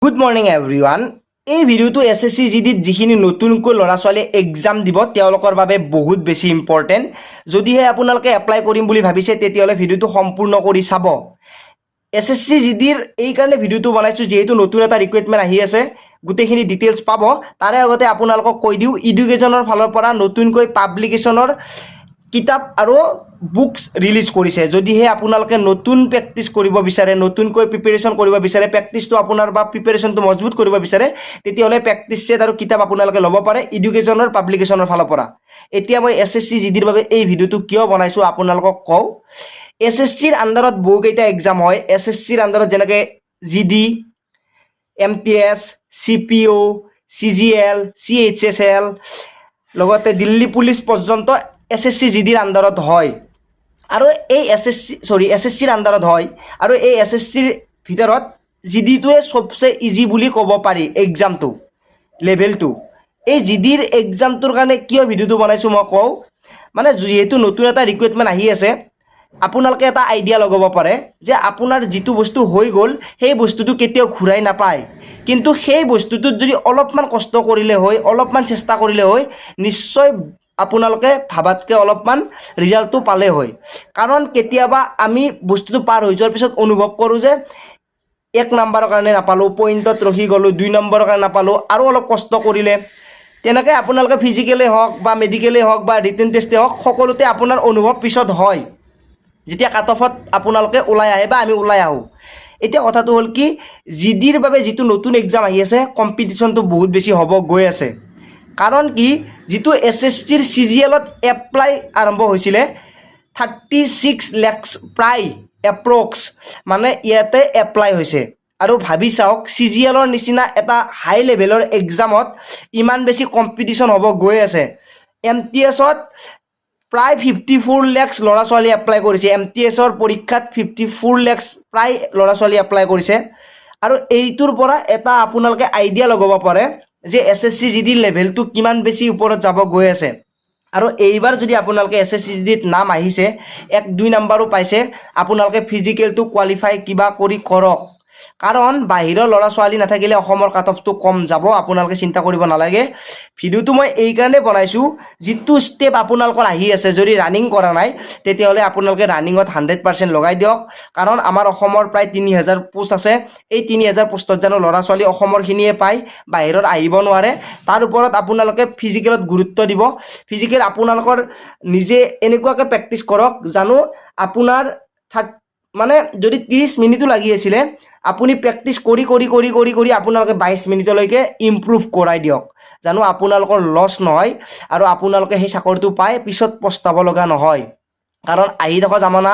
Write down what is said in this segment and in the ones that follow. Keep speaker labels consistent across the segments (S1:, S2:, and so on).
S1: Good morning everyone. এই ভিডিঅ'টো SSC জিডিত যিখিনি নতুনকৈ ল'ৰা ছোৱালীয়ে এক্সাম দিব তেওঁলোকৰ বাবে বহুত বেছি ইম্পৰ্টেণ্ট। যদিহে আপোনালোকে এপ্লাই কৰিম বুলি ভাবিছে তেতিয়াহ'লে ভিডিঅ'টো সম্পূৰ্ণ কৰি চাব। এছএছচি জিডিৰ এইকাৰণে ভিডিঅ'টো বনাইছোঁ যিহেতু নতুন এটা ৰিক্ৰুইটমেণ্ট আহি আছে, গোটেইখিনি ডিটেইলছ পাব। তাৰে আগতে আপোনালোকক কৈ দিওঁ, এডুকেশ্যনৰ ফালৰ পৰা নতুনকৈ পাব্লিকেশ্যনৰ কিতাপ আৰু বুকছ ৰিলিজ কৰিছে। যদিহে আপোনালোকে নতুন প্ৰেক্টিছ কৰিব বিচাৰে, নতুনকৈ প্ৰিপেৰেশ্যন কৰিব বিচাৰে, প্ৰেক্টিছটো আপোনাৰ বা প্ৰিপেৰেশ্যনটো মজবুত কৰিব বিচাৰে, তেতিয়াহ'লে প্ৰেক্টিছ ছেট আৰু কিতাপ আপোনালোকে ল'ব পাৰে এডুকেশ্যনৰ পাব্লিকেশ্যনৰ ফালৰ পৰা। এতিয়া মই এছএছচি জিডিৰ বাবে এই ভিডিঅ'টো কিয় বনাইছোঁ আপোনালোকক কওঁ। এছএছচিৰ আণ্ডাৰত বহুকেইটা এক্সাম হয়। এছএছচিৰ আণ্ডাৰত যেনেকৈ GD, MTS, CPO, CGL, CHSL, লগতে দিল্লী পুলিচ পৰ্যন্ত এছএছচি জিডিৰ আণ্ডাৰত হয়। আৰু এই এছএছচিৰ আণ্ডাৰত হয়। আৰু এই এছএছচিৰ ভিতৰত জিডিটোৱে চবচে ইজি বুলি ক'ব পাৰি এক্সামটো, লেভেলটো। এই জিডিৰ এক্সামটোৰ কাৰণে কিয় ভিডিঅ'টো বনাইছোঁ মই কওঁ। মানে যিহেতু নতুন এটা ৰিক্ৰুইটমেণ্ট আহি আছে, আপোনালোকে এটা আইডিয়া লগাব পাৰে যে আপোনাৰ যিটো বস্তু হৈ গ'ল সেই বস্তুটো কেতিয়াও ঘূৰাই নাপায়। কিন্তু সেই বস্তুটোত যদি অলপমান কষ্ট কৰিলে হয়, অলপমান চেষ্টা কৰিলে হয়, নিশ্চয় আপোনালোকে ভাবাতকৈ অলপমান ৰিজাল্টটো পালে হয়। কাৰণ কেতিয়াবা আমি বস্তুটো পাৰ হৈ যোৱাৰ পিছত অনুভৱ কৰোঁ যে 1 নম্বৰৰ কাৰণে নাপালোঁ, পইণ্টত ৰখি গ'লোঁ, 2 নম্বৰৰ কাৰণে নাপালোঁ, আৰু অলপ কষ্ট কৰিলে। তেনেকৈ আপোনালোকে ফিজিকেলেই হওক বা মেডিকেলেই হওক বা ৰিটেন টেষ্টেই হওক, সকলোতে আপোনাৰ অনুভৱ পিছত হয় যেতিয়া কাট অফত আপোনালোকে ওলাই আহে বা আমি ওলাই আহোঁ। এতিয়া কথাটো হ'ল কি, জিডিৰ বাবে যিটো নতুন এক্সাম আহি আছে, কম্পিটিশ্যনটো বহুত বেছি হ'ব গৈ আছে। কাৰণ কি, যিটো এছএছচিৰ CGLত এপ্লাই আৰম্ভ হৈছিলে 36 লাখ প্ৰায় এপ্ৰক্স মানে ইয়াতে এপ্লাই হৈছে। আৰু ভাবি চাওক, CGLৰ নিচিনা এটা হাই লেভেলৰ এক্সামত ইমান বেছি কম্পিটিশ্যন হ'ব গৈ আছে। MTSত প্ৰায় 54 লাখ ল'ৰা ছোৱালী এপ্লাই কৰিছে। MTSৰ পৰীক্ষাত 54 লাখ প্ৰায় ল'ৰা ছোৱালী এপ্লাই কৰিছে। আৰু এইটোৰ পৰা এটা আপোনালোকে আইডিয়া লগাব পাৰে যে এছএছচি জিডিৰ লেভেলটো কিমান বেছি ওপৰত যাব গৈ আছে। আৰু এইবাৰ যদি আপোনালোকে এছএছচি জিডিত নাম আহিছে, 1-2 নম্বৰো পাইছে, আপোনালোকে ফিজিকেলটো কোৱালিফাই কিবা কৰি কৰক। কাৰণ বাহিৰৰ ল'ৰা ছোৱালী নাথাকিলে অসমৰ কাট অফটো কম যাব, আপোনালোকে চিন্তা কৰিব নালাগে। ভিডিঅ'টো মই এইকাৰণে বনাইছোঁ, যিটো ষ্টেপ আপোনালোকৰ আহি আছে, যদি ৰানিং কৰা নাই তেতিয়াহ'লে আপোনালোকে ৰানিঙত 100% লগাই দিয়ক। কাৰণ আমাৰ অসমৰ প্ৰায় 3000 পোষ্ট আছে। এই 3000 পোষ্টত জানো ল'ৰা ছোৱালী অসমৰখিনিয়ে পায়, বাহিৰত আহিব নোৱাৰে। তাৰ ওপৰত আপোনালোকে ফিজিকেলত গুৰুত্ব দিব। ফিজিকেল আপোনালোকৰ নিজে এনেকুৱাকৈ প্ৰেক্টিছ কৰক জানো আপোনাৰ মানে যদি 30 মিনিটো লাগি আছিলে, আপুনি প্ৰেক্টিছ কৰি কৰি কৰি কৰি কৰি আপোনালোকে 22 মিনিটলৈকে ইম্প্ৰুভ কৰাই দিয়ক, জানো আপোনালোকৰ লছ নহয় আৰু আপোনালোকে সেই চাকৰিটো পাই পিছত পস্তাব লগা নহয়। কাৰণ আহি থকা জামানা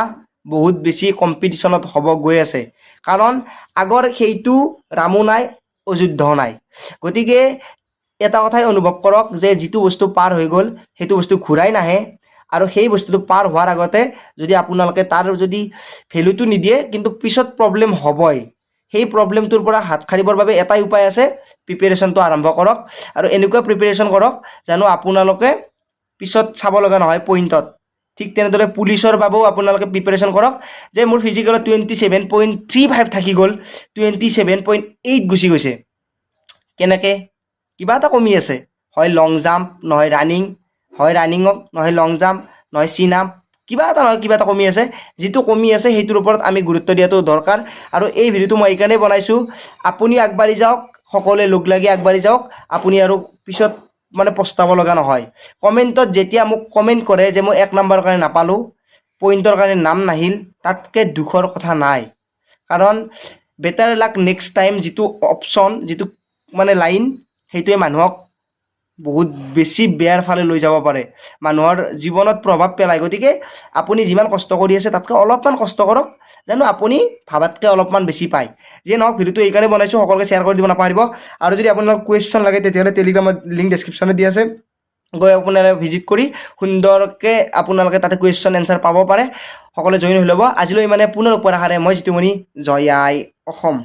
S1: বহুত বেছি কম্পিটিশ্যনত হ'ব গৈ আছে। কাৰণ আগৰ সেইটো ৰামো নাই, অযোধ্যাও নাই। গতিকে এটা কথাই অনুভৱ কৰক যে যিটো বস্তু পাৰ হৈ গ'ল সেইটো বস্তু ঘূৰাই নাহে। আৰু সেই বস্তুটো পাৰ হোৱাৰ আগতে যদি আপোনালোকে তাৰ যদি ভেলুটো নিদিয়ে, কিন্তু পিছত প্ৰব্লেম হ'বই। সেই প্ৰব্লেমটোৰ পৰা হাত সাৰিবৰ বাবে এটাই উপায় আছে, প্ৰিপেৰেশ্যনটো আৰম্ভ কৰক। আৰু এনেকুৱা প্ৰিপেৰেশ্যন কৰক জানো আপোনালোকে পিছত চাব লগা নহয় পইণ্টত। ঠিক তেনেদৰে পুলিচৰ বাবেও আপোনালোকে প্ৰিপেৰেশ্যন কৰক যে মোৰ ফিজিকেলত 27.35 থাকি গ'ল, 27.8 গুচি গৈছে। কেনেকৈ? কিবা এটা কমি আছে, হয় লং জাম্প নহয় ৰানিং, হয় ৰানিঙক নহয় লং জাম্প নহয় চিনাপ, কিবা এটা নহয় কিবা এটা কমি আছে। যিটো কমি আছে সেইটোৰ ওপৰত আমি গুৰুত্ব দিয়াটো দৰকাৰ। আৰু এই ভিডিঅ'টো মই এইকাৰণেই বনাইছোঁ, আপুনি আগবাঢ়ি যাওক, সকলোৱে লগ লাগি আগবাঢ়ি যাওক, আপুনি আৰু পিছত মানে পস্তাব লগা নহয়। কমেণ্টত যেতিয়া মোক কমেণ্ট কৰে যে মই 1 নম্বৰৰ কাৰণে নাপালোঁ, পইণ্টৰ কাৰণে নাম নাহিল, তাতকৈ দুখৰ কথা নাই। কাৰণ বেটাৰ লাক নেক্সট টাইম যিটো অপশ্যন, যিটো মানে লাইন, সেইটোৱে মানুহক বহুত বেছি বেয়াৰ ফালে লৈ যাব পাৰে, মানুহৰ জীৱনত প্ৰভাৱ পেলায়। গতিকে আপুনি যিমান কষ্ট কৰি আছে তাতকৈ অলপমান কষ্ট কৰক, জানো আপুনি ভাবাতকৈ অলপমান বেছি পায়। যিয়ে নহওক, ভিডিঅ'টো এইকাৰণে বনাইছোঁ, সকলোকে শ্বেয়াৰ কৰি দিব নাপাহৰিব। আৰু যদি আপোনালোকক কুৱেশ্যন লাগে তেতিয়াহ'লে টেলিগ্ৰামত লিংক ডেছক্ৰিপশ্যনত দি আছে, গৈ আপোনালোকে ভিজিট কৰি সুন্দৰকৈ আপোনালোকে তাতে কুৱেশ্যন এনচাৰ পাব পাৰে। সকলোৱে জইন হৈ ল'ব। আজিলৈ ইমানে, পুনৰ ওপৰ আশাৰে মই জিতুমণি, জয় আই অসম।